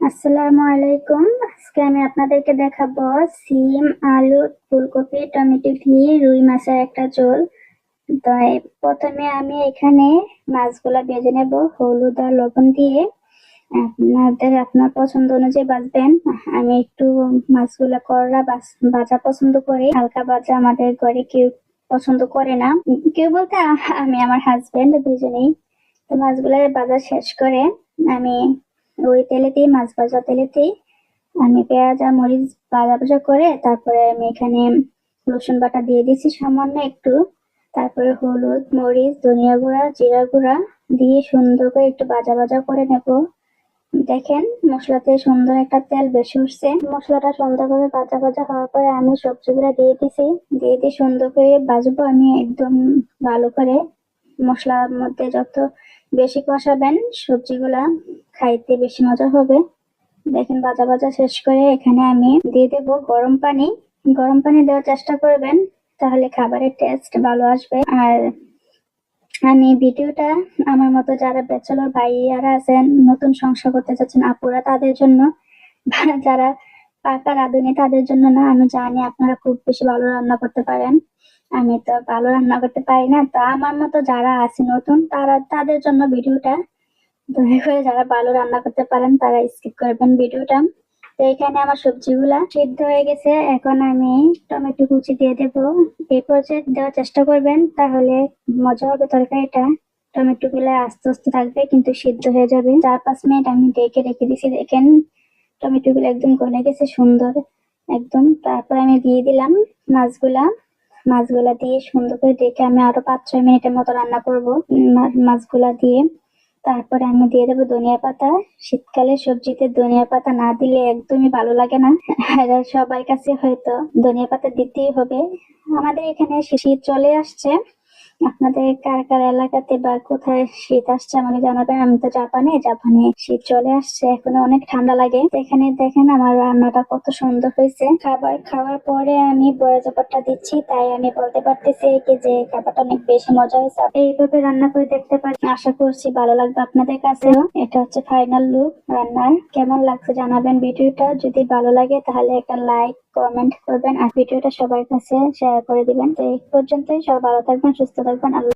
আসসালামু আলাইকুম। আজকে আমি আপনাদেরকে দেখাবো সিম, আলু, ফুলকপি, টমেটো দিয়ে রুই মাছের একটা ঝোল। তো প্রথমে আমি এখানে মাছগুলা ভেজে নেব হলুদ আর লবণ দিয়ে। আপনার পছন্দ অনুযায়ী ভাজবেন। আমি একটু মাছগুলা করলা ভাজা পছন্দ করি, হালকা ভাজা আমাদের ঘরে কেউ পছন্দ করে না। কেউ বলতে আমি আমার হাজবেন্ড দুজনেই। তো মাছগুলা ভাজা শেষ করে আমি ওই তেলেতেই, মাছ ভাজা তেলেতেই আমি পেঁয়াজ আর মরিচ ভাজা ভাজা করে তারপরে আমি এখানে রসুন বাটা দিয়ে দিয়েছি সামান্য একটু। তারপরে হলুদ, মরিচ, ধনিয়া গুঁড়া, জিরা গুঁড়া দিয়ে সুন্দর করে একটু ভাজা ভাজা করে নেব। দেখেন মশলাতে সুন্দর একটা তেল বেশি উঠছে। মশলাটা সুন্দর করে ভাজা ভাজা হওয়ার পরে আমি সবজিগুলা দিয়ে দিছি। দিয়ে দিয়ে সুন্দর করে ভাজবো আমি একদম ভালো করে। মশলার মধ্যে যত বেশি কষাবেন সবজিগুলা খাইতে বেশি মজা হবে। দেখেন ভাজা ভাজা শেষ করে এখানে আমি দিয়ে দেব গরম পানি। গরম পানি দেওয়ার চেষ্টা করবেন, তাহলে খাবারের টেস্ট ভালো আসবে। আর আমি ভিডিওটা আমার মতো যারা ব্যাচেলর ভাইয়ারা আছেন, নতুন সংসার করতে চাচ্ছেন আপুরা, তাদের জন্য, বা যারা পাকা রাঁধুনি তাদের জন্য না। আমি জানি আপনারা খুব বেশি ভালো রান্না করতে পারেন, আমি তো ভালো রান্না করতে পারি না। তো আমার মতো যারা আছে নতুন, তাদের জন্য ভিডিওটা। দয়া করে যারা ভালো রান্না করতে পারেন তারা স্কিপ করবেন ভিডিওটা। তো এখানে আমার সবজিগুলা সিদ্ধ হয়ে গেছে, এখন আমি টমেটো কুচি দিয়ে দেবো। এই পর্যায়ে দেওয়ার চেষ্টা করবেন, তাহলে মজা হবে তরকারিটা। টমেটো গুলা আস্তে আস্তে থাকবে কিন্তু সিদ্ধ হয়ে যাবে। 4-5 মিনিট আমি ঢেকে রেখে দিছি। দেখেন টমেটো গুলো একদম গলে গেছে সুন্দর একদম। তারপর আমি দিয়ে দিলাম মাছগুলা। মাছগুলা দিয়ে সুন্দর করে ঢেকে আমি আরো 5-6 মিনিটের মতো রান্না করবো মাছগুলা দিয়ে। তারপরে আমি দিয়ে দেবো ধনিয়া পাতা। শীতকালে সবজিতে ধনিয়া পাতা না দিলে একদমই ভালো লাগে না। আর সবার কাছে হয়তো ধনিয়া পাতা দিতেই হবে। আমাদের এখানে শীত চলে আসছে। আপনাদের কার কার এলাকাতে বা কোথায় শীত আসছে আমাকে জানাবেন। আমি তো জাপানে, জাপানে শীত চলে আসছে, এখনো অনেক ঠান্ডা লাগে। তো এখানে দেখেন আমার রান্নাটা কত সুন্দর হয়েছে। খাবার খাওয়ার পরে আমি বড়া চাপাটা দিচ্ছি, তাই আমি বলতে পারতেছি কি যে খাবারটা অনেক বেশি মজা হয়েছে। এইভাবে রান্না করে দেখতে পারি, আশা করছি ভালো লাগবে আপনাদের কাছেও। এটা হচ্ছে ফাইনাল লুক রান্নার। কেমন লাগছে জানাবেন ভিডিওটা। যদি ভালো লাগে তাহলে একটা লাইক কমেন্ট করবেন আর ভিডিওটা সবার কাছে শেয়ার করে দিবেন। তো এই পর্যন্তই, সবাই ভালো থাকবেন, সুস্থ থাকবেন। আল্লাহ।